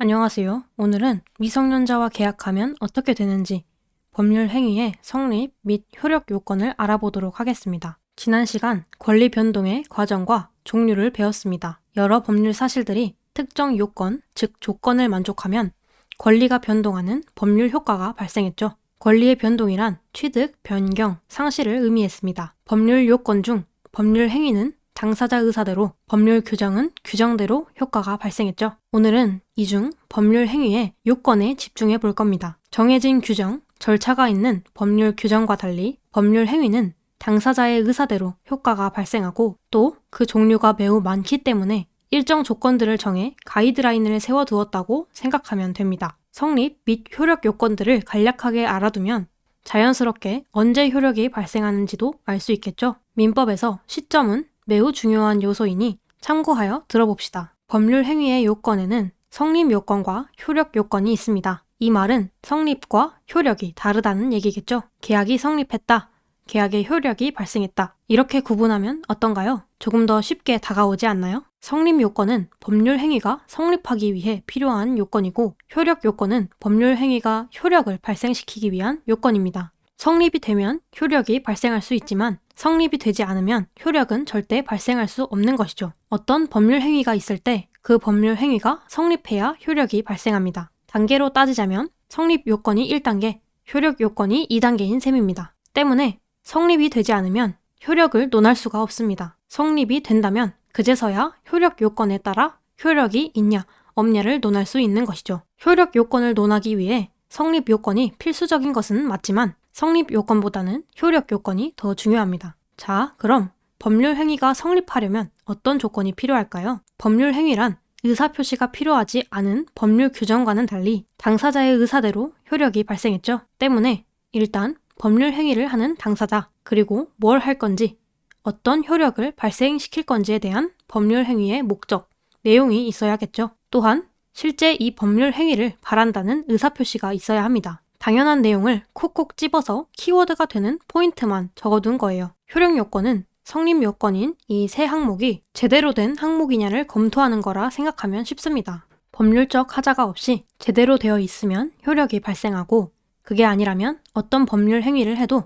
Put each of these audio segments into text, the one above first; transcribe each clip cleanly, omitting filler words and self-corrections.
안녕하세요. 오늘은 미성년자와 계약하면 어떻게 되는지 법률 행위의 성립 및 효력 요건을 알아보도록 하겠습니다. 지난 시간 권리 변동의 과정과 종류를 배웠습니다. 여러 법률 사실들이 특정 요건, 즉 조건을 만족하면 권리가 변동하는 법률 효과가 발생했죠. 권리의 변동이란 취득, 변경, 상실을 의미했습니다. 법률 요건 중 법률 행위는 당사자 의사대로, 법률 규정은 규정대로 효과가 발생했죠. 오늘은 이 중 법률 행위의 요건에 집중해 볼 겁니다. 정해진 규정, 절차가 있는 법률 규정과 달리 법률 행위는 당사자의 의사대로 효과가 발생하고 또 그 종류가 매우 많기 때문에 일정 조건들을 정해 가이드라인을 세워두었다고 생각하면 됩니다. 성립 및 효력 요건들을 간략하게 알아두면 자연스럽게 언제 효력이 발생하는지도 알 수 있겠죠. 민법에서 시점은 매우 중요한 요소이니 참고하여 들어봅시다. 법률 행위의 요건에는 성립 요건과 효력 요건이 있습니다. 이 말은 성립과 효력이 다르다는 얘기겠죠. 계약이 성립했다. 계약의 효력이 발생했다. 이렇게 구분하면 어떤가요? 조금 더 쉽게 다가오지 않나요? 성립 요건은 법률 행위가 성립하기 위해 필요한 요건이고 효력 요건은 법률 행위가 효력을 발생시키기 위한 요건입니다. 성립이 되면 효력이 발생할 수 있지만 성립이 되지 않으면 효력은 절대 발생할 수 없는 것이죠. 어떤 법률 행위가 있을 때 그 법률 행위가 성립해야 효력이 발생합니다. 단계로 따지자면 성립 요건이 1단계, 효력 요건이 2단계인 셈입니다. 때문에 성립이 되지 않으면 효력을 논할 수가 없습니다. 성립이 된다면 그제서야 효력 요건에 따라 효력이 있냐 없냐를 논할 수 있는 것이죠. 효력 요건을 논하기 위해 성립 요건이 필수적인 것은 맞지만 성립 요건보다는 효력 요건이 더 중요합니다. 자, 그럼 법률 행위가 성립하려면 어떤 조건이 필요할까요? 법률 행위란 의사표시가 필요하지 않은 법률 규정과는 달리 당사자의 의사대로 효력이 발생했죠. 때문에 일단 법률 행위를 하는 당사자, 그리고 뭘 할 건지, 어떤 효력을 발생시킬 건지에 대한 법률 행위의 목적, 내용이 있어야겠죠. 또한 실제 이 법률 행위를 바란다는 의사표시가 있어야 합니다. 당연한 내용을 콕콕 집어서 키워드가 되는 포인트만 적어둔 거예요. 효력 요건은 성립 요건인 이 세 항목이 제대로 된 항목이냐를 검토하는 거라 생각하면 쉽습니다. 법률적 하자가 없이 제대로 되어 있으면 효력이 발생하고 그게 아니라면 어떤 법률 행위를 해도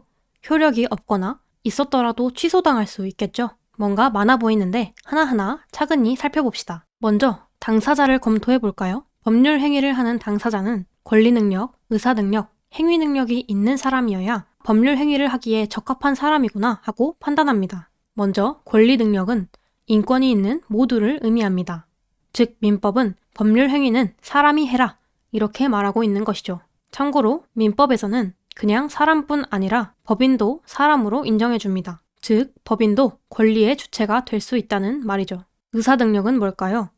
효력이 없거나 있었더라도 취소당할 수 있겠죠. 뭔가 많아 보이는데 하나하나 차근히 살펴봅시다. 먼저 당사자를 검토해 볼까요? 법률 행위를 하는 당사자는 권리 능력, 의사 능력, 행위 능력이 있는 사람이어야 법률 행위를 하기에 적합한 사람이구나 하고 판단합니다. 먼저 권리 능력은 인권이 있는 모두를 의미합니다. 즉 민법은 법률 행위는 사람이 해라 이렇게 말하고 있는 것이죠. 참고로 민법에서는 그냥 사람뿐 아니라 법인도 사람으로 인정해줍니다. 즉 법인도 권리의 주체가 될 수 있다는 말이죠. 의사 능력은 뭘까요?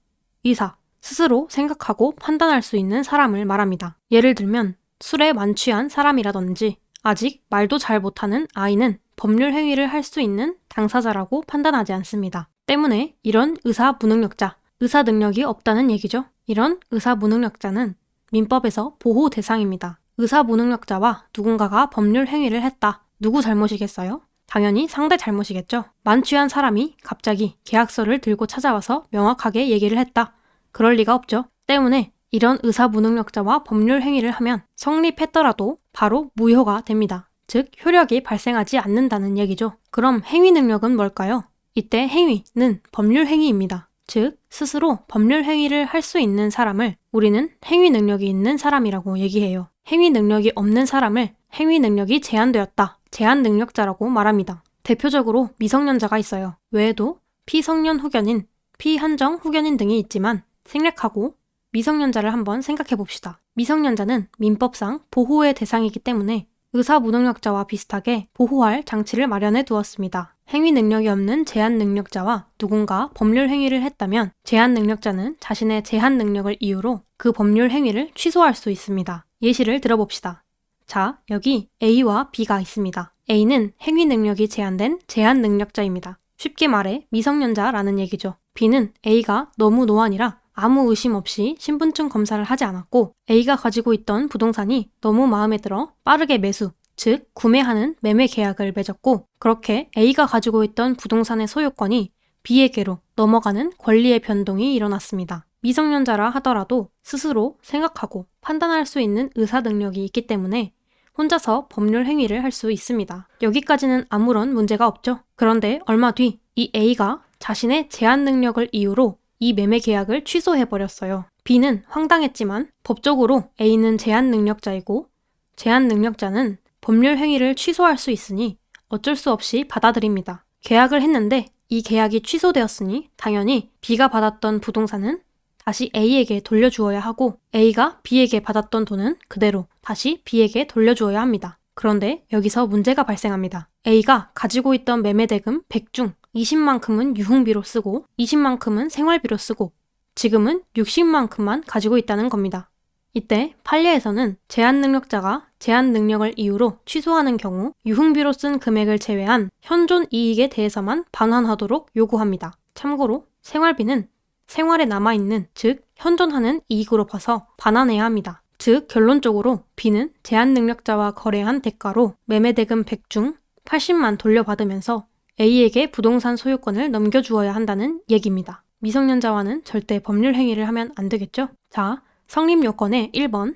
의사, 스스로 생각하고 판단할 수 있는 사람을 말합니다. 예를 들면 술에 만취한 사람이라든지 아직 말도 잘 못하는 아이는 법률 행위를 할 수 있는 당사자라고 판단하지 않습니다. 때문에 이런 의사 무능력자, 의사 능력이 없다는 얘기죠. 이런 의사 무능력자는 민법에서 보호 대상입니다. 의사 무능력자와 누군가가 법률 행위를 했다. 누구 잘못이겠어요? 당연히 상대 잘못이겠죠. 만취한 사람이 갑자기 계약서를 들고 찾아와서 명확하게 얘기를 했다. 그럴 리가 없죠. 때문에 이런 의사 무능력자와 법률 행위를 하면 성립했더라도 바로 무효가 됩니다. 즉 효력이 발생하지 않는다는 얘기죠. 그럼 행위 능력은 뭘까요? 이때 행위는 법률 행위입니다. 즉 스스로 법률 행위를 할 수 있는 사람을 우리는 행위 능력이 있는 사람이라고 얘기해요. 행위 능력이 없는 사람을 행위 능력이 제한되었다, 제한 능력자라고 말합니다. 대표적으로 미성년자가 있어요. 외에도 피성년 후견인, 피한정 후견인 등이 있지만 생략하고 미성년자를 한번 생각해 봅시다. 미성년자는 민법상 보호의 대상이기 때문에 의사 무능력자와 비슷하게 보호할 장치를 마련해 두었습니다. 행위 능력이 없는 제한 능력자와 누군가 법률 행위를 했다면 제한 능력자는 자신의 제한 능력을 이유로 그 법률 행위를 취소할 수 있습니다. 예시를 들어봅시다. 자, 여기 A와 B가 있습니다. A는 행위 능력이 제한된 제한 능력자입니다. 쉽게 말해 미성년자라는 얘기죠. B는 A가 너무 노안이라 아무 의심 없이 신분증 검사를 하지 않았고 A가 가지고 있던 부동산이 너무 마음에 들어 빠르게 매수, 즉 구매하는 매매 계약을 맺었고 그렇게 A가 가지고 있던 부동산의 소유권이 B에게로 넘어가는 권리의 변동이 일어났습니다. 미성년자라 하더라도 스스로 생각하고 판단할 수 있는 의사 능력이 있기 때문에 혼자서 법률 행위를 할 수 있습니다. 여기까지는 아무런 문제가 없죠. 그런데 얼마 뒤 이 A가 자신의 제한 능력을 이유로 이 매매 계약을 취소해버렸어요. B는 황당했지만 법적으로 A는 제한 능력자이고 제한 능력자는 법률 행위를 취소할 수 있으니 어쩔 수 없이 받아들입니다. 계약을 했는데 이 계약이 취소되었으니 당연히 B가 받았던 부동산은 다시 A에게 돌려주어야 하고 A가 B에게 받았던 돈은 그대로 다시 B에게 돌려주어야 합니다. 그런데 여기서 문제가 발생합니다. A가 가지고 있던 매매대금 100 중 20만큼은 유흥비로 쓰고 20만큼은 생활비로 쓰고 지금은 60만큼만 가지고 있다는 겁니다. 이때 판례에서는 제한 능력자가 제한 능력을 이유로 취소하는 경우 유흥비로 쓴 금액을 제외한 현존 이익에 대해서만 반환하도록 요구합니다. 참고로 생활비는 생활에 남아있는, 즉 현존하는 이익으로 봐서 반환해야 합니다. 즉 결론적으로 B는 제한 능력자와 거래한 대가로 매매대금 100 중 80만 돌려받으면서 A에게 부동산 소유권을 넘겨주어야 한다는 얘기입니다. 미성년자와는 절대 법률 행위를 하면 안 되겠죠? 자, 성립 요건의 1번,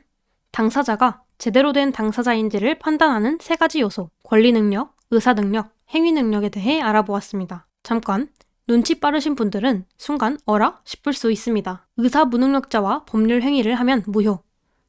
당사자가 제대로 된 당사자인지를 판단하는 3가지 요소, 권리 능력, 의사 능력, 행위 능력에 대해 알아보았습니다. 잠깐, 눈치 빠르신 분들은 순간 어라? 싶을 수 있습니다. 의사 무능력자와 법률 행위를 하면 무효,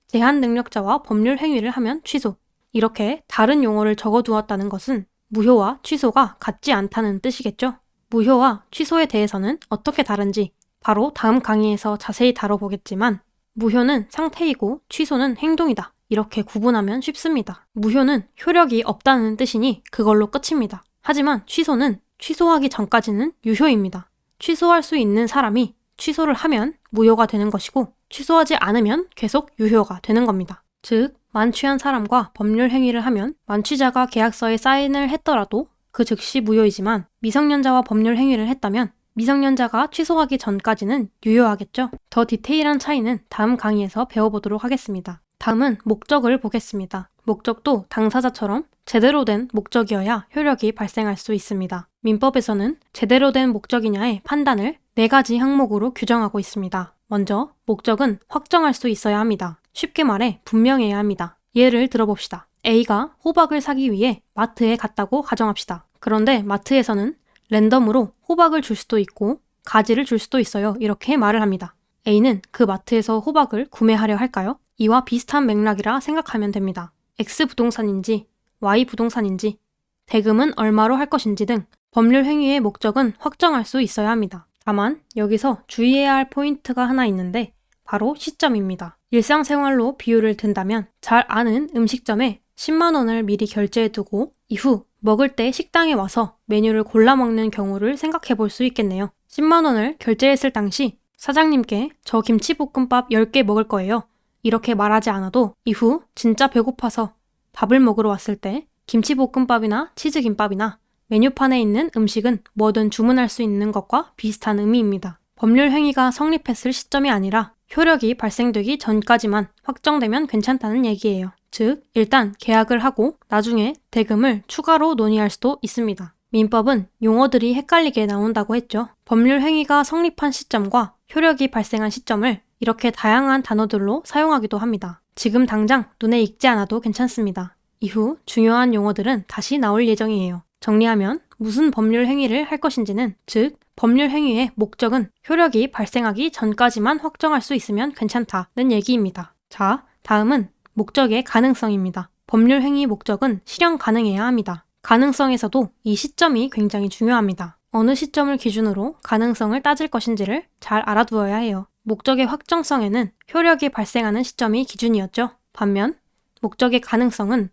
제한 능력자와 법률 행위를 하면 취소, 이렇게 다른 용어를 적어두었다는 것은 무효와 취소가 같지 않다는 뜻이겠죠? 무효와 취소에 대해서는 어떻게 다른지 바로 다음 강의에서 자세히 다뤄보겠지만 무효는 상태이고 취소는 행동이다. 이렇게 구분하면 쉽습니다. 무효는 효력이 없다는 뜻이니 그걸로 끝입니다. 하지만 취소는 취소하기 전까지는 유효입니다. 취소할 수 있는 사람이 취소를 하면 무효가 되는 것이고 취소하지 않으면 계속 유효가 되는 겁니다. 즉, 만취한 사람과 법률 행위를 하면 만취자가 계약서에 사인을 했더라도 그 즉시 무효이지만 미성년자와 법률 행위를 했다면 미성년자가 취소하기 전까지는 유효하겠죠. 더 디테일한 차이는 다음 강의에서 배워보도록 하겠습니다. 다음은 목적을 보겠습니다. 목적도 당사자처럼 제대로 된 목적이어야 효력이 발생할 수 있습니다. 민법에서는 제대로 된 목적이냐의 판단을 4가지 항목으로 규정하고 있습니다. 먼저, 목적은 확정할 수 있어야 합니다. 쉽게 말해 분명해야 합니다. 예를 들어봅시다. A가 호박을 사기 위해 마트에 갔다고 가정합시다. 그런데 마트에서는 랜덤으로 호박을 줄 수도 있고 가지를 줄 수도 있어요. 이렇게 말을 합니다. A는 그 마트에서 호박을 구매하려 할까요? 이와 비슷한 맥락이라 생각하면 됩니다. X 부동산인지 Y 부동산인지 대금은 얼마로 할 것인지 등 법률 행위의 목적은 확정할 수 있어야 합니다. 다만 여기서 주의해야 할 포인트가 하나 있는데 바로 시점입니다. 일상생활로 비유를 든다면 잘 아는 음식점에 10만 원을 미리 결제해두고 이후 먹을 때 식당에 와서 메뉴를 골라 먹는 경우를 생각해 볼 수 있겠네요. 10만 원을 결제했을 당시 사장님께 저 김치볶음밥 10개 먹을 거예요. 이렇게 말하지 않아도 이후 진짜 배고파서 밥을 먹으러 왔을 때 김치볶음밥이나 치즈김밥이나 메뉴판에 있는 음식은 뭐든 주문할 수 있는 것과 비슷한 의미입니다. 법률 행위가 성립했을 시점이 아니라 효력이 발생되기 전까지만 확정되면 괜찮다는 얘기예요. 즉, 일단 계약을 하고 나중에 대금을 추가로 논의할 수도 있습니다. 민법은 용어들이 헷갈리게 나온다고 했죠. 법률 행위가 성립한 시점과 효력이 발생한 시점을 이렇게 다양한 단어들로 사용하기도 합니다. 지금 당장 눈에 익지 않아도 괜찮습니다. 이후 중요한 용어들은 다시 나올 예정이에요. 정리하면 무슨 법률 행위를 할 것인지는, 즉 법률 행위의 목적은 효력이 발생하기 전까지만 확정할 수 있으면 괜찮다는 얘기입니다. 자, 다음은 목적의 가능성입니다. 법률 행위 목적은 실현 가능해야 합니다. 가능성에서도 이 시점이 굉장히 중요합니다. 어느 시점을 기준으로 가능성을 따질 것인지를 잘 알아두어야 해요. 목적의 확정성에는 효력이 발생하는 시점이 기준이었죠. 반면 목적의 가능성은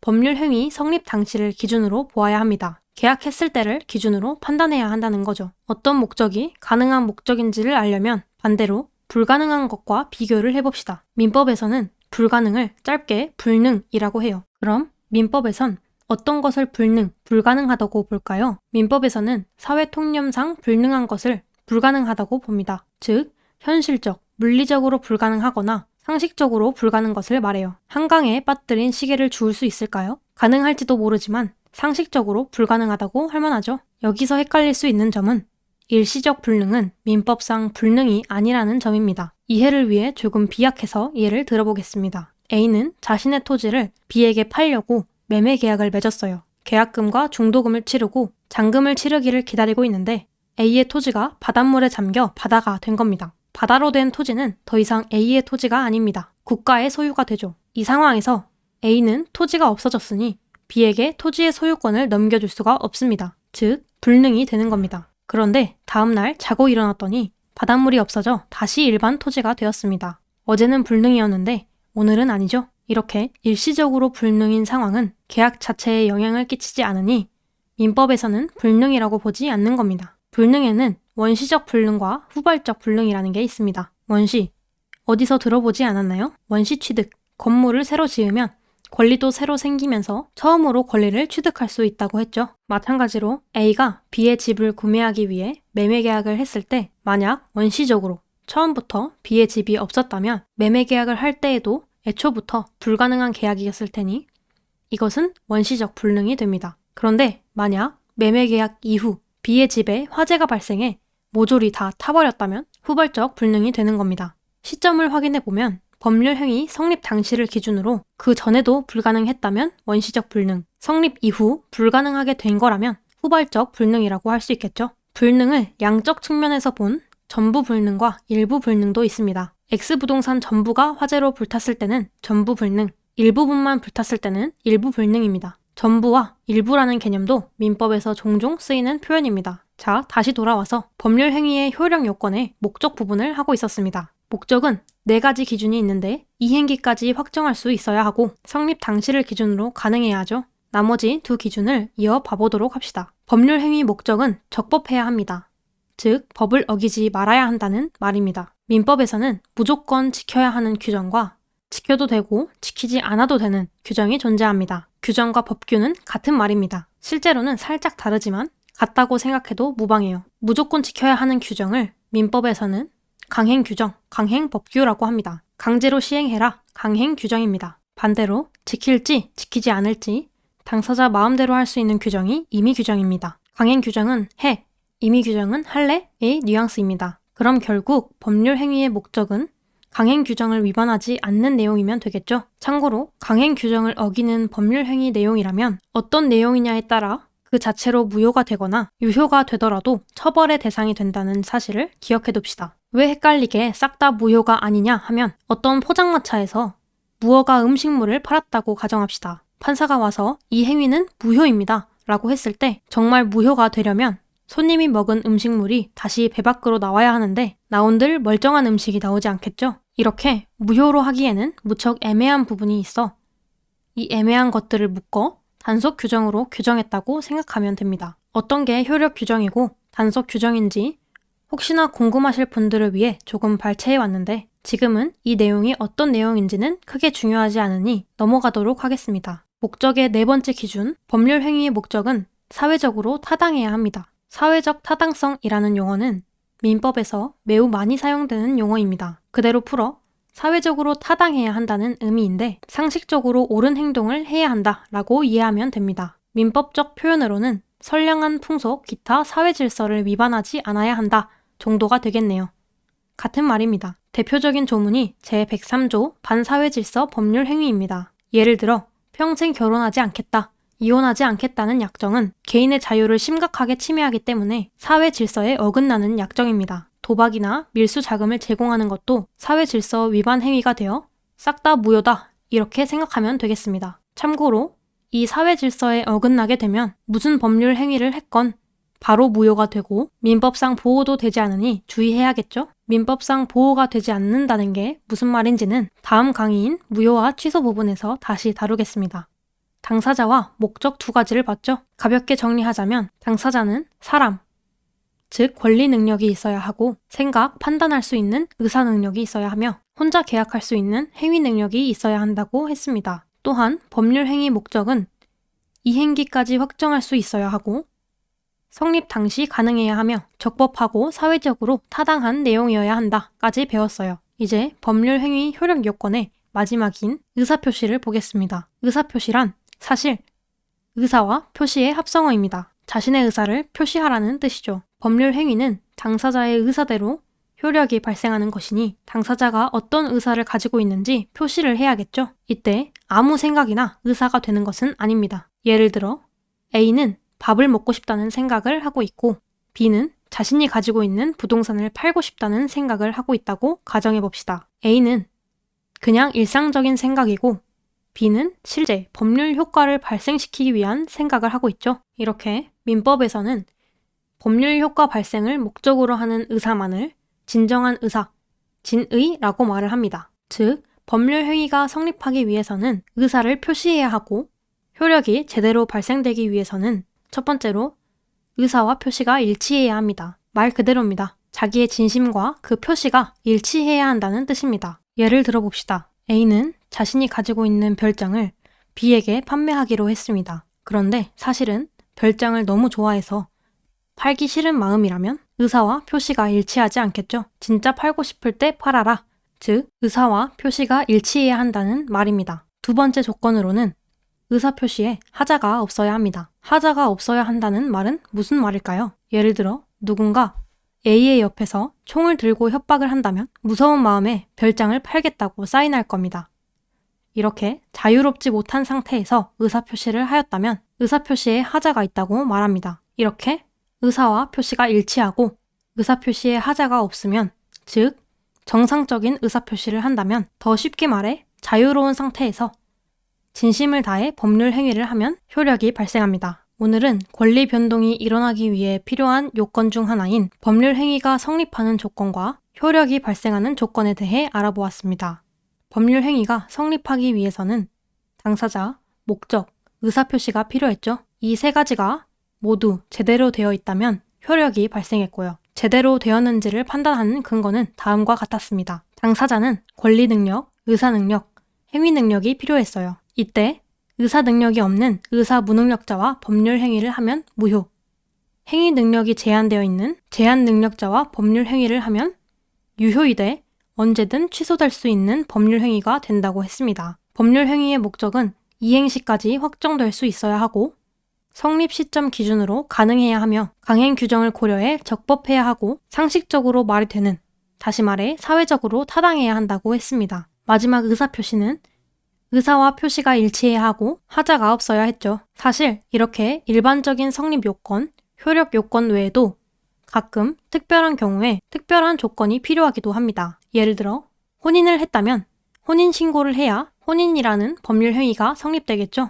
법률 행위 성립 당시를 기준으로 보아야 합니다. 계약했을 때를 기준으로 판단해야 한다는 거죠. 어떤 목적이 가능한 목적인지를 알려면 반대로 불가능한 것과 비교를 해봅시다. 민법에서는 불가능을 짧게 불능이라고 해요. 그럼 민법에선 어떤 것을 불가능하다고 볼까요? 민법에서는 사회통념상 불능한 것을 불가능하다고 봅니다. 즉, 현실적, 물리적으로 불가능하거나 상식적으로 불가능한 것을 말해요. 한강에 빠뜨린 시계를 주울 수 있을까요? 가능할지도 모르지만 상식적으로 불가능하다고 할 만하죠. 여기서 헷갈릴 수 있는 점은 일시적 불능은 민법상 불능이 아니라는 점입니다. 이해를 위해 조금 비약해서 예를 들어보겠습니다. A는 자신의 토지를 B에게 팔려고 매매 계약을 맺었어요. 계약금과 중도금을 치르고 잔금을 치르기를 기다리고 있는데 A의 토지가 바닷물에 잠겨 바다가 된 겁니다. 바다로 된 토지는 더 이상 A의 토지가 아닙니다. 국가의 소유가 되죠. 이 상황에서 A는 토지가 없어졌으니 B에게 토지의 소유권을 넘겨줄 수가 없습니다. 즉, 불능이 되는 겁니다. 그런데 다음날 자고 일어났더니 바닷물이 없어져 다시 일반 토지가 되었습니다. 어제는 불능이었는데 오늘은 아니죠. 이렇게 일시적으로 불능인 상황은 계약 자체에 영향을 끼치지 않으니 민법에서는 불능이라고 보지 않는 겁니다. 불능에는 원시적 불능과 후발적 불능이라는 게 있습니다. 원시, 어디서 들어보지 않았나요? 원시 취득, 건물을 새로 지으면 권리도 새로 생기면서 처음으로 권리를 취득할 수 있다고 했죠. 마찬가지로 A가 B의 집을 구매하기 위해 매매 계약을 했을 때 만약 원시적으로 처음부터 B의 집이 없었다면 매매 계약을 할 때에도 애초부터 불가능한 계약이었을 테니 이것은 원시적 불능이 됩니다. 그런데 만약 매매 계약 이후 B의 집에 화재가 발생해 모조리 다 타버렸다면 후발적 불능이 되는 겁니다. 시점을 확인해 보면 법률 행위 성립 당시를 기준으로 그 전에도 불가능했다면 원시적 불능, 성립 이후 불가능하게 된 거라면 후발적 불능이라고 할 수 있겠죠. 불능을 양적 측면에서 본 전부 불능과 일부 불능도 있습니다. X부동산 전부가 화재로 불탔을 때는 전부 불능, 일부분만 불탔을 때는 일부 불능입니다. 전부와 일부라는 개념도 민법에서 종종 쓰이는 표현입니다. 자, 다시 돌아와서 법률 행위의 효력 요건의 목적 부분을 하고 있었습니다. 목적은 4가지 기준이 있는데 이행기까지 확정할 수 있어야 하고 성립 당시를 기준으로 가능해야 하죠. 나머지 2 기준을 이어봐 보도록 합시다. 법률 행위 목적은 적법해야 합니다. 즉, 법을 어기지 말아야 한다는 말입니다. 민법에서는 무조건 지켜야 하는 규정과 지켜도 되고 지키지 않아도 되는 규정이 존재합니다. 규정과 법규는 같은 말입니다. 실제로는 살짝 다르지만 같다고 생각해도 무방해요. 무조건 지켜야 하는 규정을 민법에서는 강행규정, 강행법규라고 합니다. 강제로 시행해라, 강행규정입니다. 반대로 지킬지 지키지 않을지 당사자 마음대로 할 수 있는 규정이 임의규정입니다. 강행규정은 해, 임의규정은 할래의 뉘앙스입니다. 그럼 결국 법률 행위의 목적은 강행규정을 위반하지 않는 내용이면 되겠죠. 참고로 강행규정을 어기는 법률 행위 내용이라면 어떤 내용이냐에 따라 그 자체로 무효가 되거나 유효가 되더라도 처벌의 대상이 된다는 사실을 기억해둡시다. 왜 헷갈리게 싹 다 무효가 아니냐 하면 어떤 포장마차에서 무허가 음식물을 팔았다고 가정합시다. 판사가 와서 이 행위는 무효입니다 라고 했을 때 정말 무효가 되려면 손님이 먹은 음식물이 다시 배 밖으로 나와야 하는데 나온들 멀쩡한 음식이 나오지 않겠죠? 이렇게 무효로 하기에는 무척 애매한 부분이 있어 이 애매한 것들을 묶어 단속 규정으로 규정했다고 생각하면 됩니다. 어떤 게 효력 규정이고 단속 규정인지 혹시나 궁금하실 분들을 위해 조금 발췌해 왔는데 지금은 이 내용이 어떤 내용인지는 크게 중요하지 않으니 넘어가도록 하겠습니다. 목적의 4번째 기준, 법률 행위의 목적은 사회적으로 타당해야 합니다. 사회적 타당성이라는 용어는 민법에서 매우 많이 사용되는 용어입니다. 그대로 풀어 사회적으로 타당해야 한다는 의미인데 상식적으로 옳은 행동을 해야 한다라고 이해하면 됩니다. 민법적 표현으로는 선량한 풍속, 기타 사회 질서를 위반하지 않아야 한다 정도가 되겠네요. 같은 말입니다. 대표적인 조문이 제103조 반사회질서 법률 행위입니다. 예를 들어 평생 결혼하지 않겠다, 이혼하지 않겠다는 약정은 개인의 자유를 심각하게 침해하기 때문에 사회 질서에 어긋나는 약정입니다. 도박이나 밀수 자금을 제공하는 것도 사회 질서 위반 행위가 되어 싹 다 무효다 이렇게 생각하면 되겠습니다. 참고로 이 사회 질서에 어긋나게 되면 무슨 법률 행위를 했건 바로 무효가 되고 민법상 보호도 되지 않으니 주의해야겠죠? 민법상 보호가 되지 않는다는 게 무슨 말인지는 다음 강의인 무효와 취소 부분에서 다시 다루겠습니다. 당사자와 목적 2가지를 봤죠? 가볍게 정리하자면 당사자는 사람, 즉 권리 능력이 있어야 하고 생각, 판단할 수 있는 의사 능력이 있어야 하며 혼자 계약할 수 있는 행위 능력이 있어야 한다고 했습니다. 또한 법률 행위 목적은 이행기까지 확정할 수 있어야 하고 성립 당시 가능해야 하며 적법하고 사회적으로 타당한 내용이어야 한다까지 배웠어요. 이제 법률 행위 효력 요건의 마지막인 의사표시를 보겠습니다. 의사표시란 사실 의사와 표시의 합성어입니다. 자신의 의사를 표시하라는 뜻이죠. 법률 행위는 당사자의 의사대로 효력이 발생하는 것이니 당사자가 어떤 의사를 가지고 있는지 표시를 해야겠죠. 이때 아무 생각이나 의사가 되는 것은 아닙니다. 예를 들어 A는 밥을 먹고 싶다는 생각을 하고 있고 B는 자신이 가지고 있는 부동산을 팔고 싶다는 생각을 하고 있다고 가정해 봅시다. A는 그냥 일상적인 생각이고 B는 실제 법률 효과를 발생시키기 위한 생각을 하고 있죠. 이렇게 민법에서는 법률 효과 발생을 목적으로 하는 의사만을 진정한 의사, 진의라고 말을 합니다. 즉, 법률 행위가 성립하기 위해서는 의사를 표시해야 하고 효력이 제대로 발생되기 위해서는 첫 번째로 의사와 표시가 일치해야 합니다. 말 그대로입니다. 자기의 진심과 그 표시가 일치해야 한다는 뜻입니다. 예를 들어봅시다. A는 자신이 가지고 있는 별장을 B에게 판매하기로 했습니다. 그런데 사실은 별장을 너무 좋아해서 팔기 싫은 마음이라면 의사와 표시가 일치하지 않겠죠. 진짜 팔고 싶을 때 팔아라. 즉, 의사와 표시가 일치해야 한다는 말입니다. 두 번째 조건으로는 의사표시에 하자가 없어야 합니다. 하자가 없어야 한다는 말은 무슨 말일까요? 예를 들어 누군가 A의 옆에서 총을 들고 협박을 한다면 무서운 마음에 별장을 팔겠다고 사인할 겁니다. 이렇게 자유롭지 못한 상태에서 의사표시를 하였다면 의사표시에 하자가 있다고 말합니다. 이렇게 의사와 표시가 일치하고 의사표시에 하자가 없으면, 즉 정상적인 의사표시를 한다면, 더 쉽게 말해 자유로운 상태에서 진심을 다해 법률 행위를 하면 효력이 발생합니다. 오늘은 권리 변동이 일어나기 위해 필요한 요건 중 하나인 법률 행위가 성립하는 조건과 효력이 발생하는 조건에 대해 알아보았습니다. 법률 행위가 성립하기 위해서는 당사자, 목적, 의사표시가 필요했죠. 이 세 가지가 모두 제대로 되어 있다면 효력이 발생했고요. 제대로 되었는지를 판단하는 근거는 다음과 같았습니다. 당사자는 권리 능력, 의사 능력, 행위 능력이 필요했어요. 이때 의사 능력이 없는 의사 무능력자와 법률 행위를 하면 무효, 행위 능력이 제한되어 있는 제한 능력자와 법률 행위를 하면 유효이돼 언제든 취소될 수 있는 법률 행위가 된다고 했습니다. 법률 행위의 목적은 이행 시까지 확정될 수 있어야 하고 성립 시점 기준으로 가능해야 하며 강행 규정을 고려해 적법해야 하고 상식적으로 말이 되는, 다시 말해 사회적으로 타당해야 한다고 했습니다. 마지막 의사표시는 의사와 표시가 일치해야 하고 하자가 없어야 했죠. 사실 이렇게 일반적인 성립 요건, 효력 요건 외에도 가끔 특별한 경우에 특별한 조건이 필요하기도 합니다. 예를 들어 혼인을 했다면 혼인신고를 해야 혼인이라는 법률 행위가 성립되겠죠.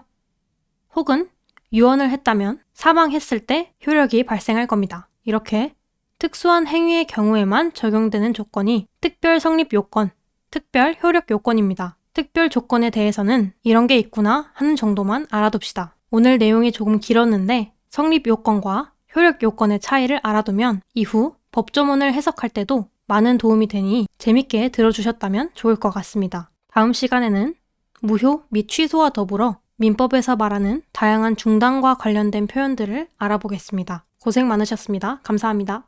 혹은 유언을 했다면 사망했을 때 효력이 발생할 겁니다. 이렇게 특수한 행위의 경우에만 적용되는 조건이 특별 성립 요건, 특별 효력 요건입니다. 특별 조건에 대해서는 이런 게 있구나 하는 정도만 알아둡시다. 오늘 내용이 조금 길었는데 성립 요건과 효력 요건의 차이를 알아두면 이후 법조문을 해석할 때도 많은 도움이 되니 재밌게 들어주셨다면 좋을 것 같습니다. 다음 시간에는 무효 및 취소와 더불어 민법에서 말하는 다양한 중단과 관련된 표현들을 알아보겠습니다. 고생 많으셨습니다. 감사합니다.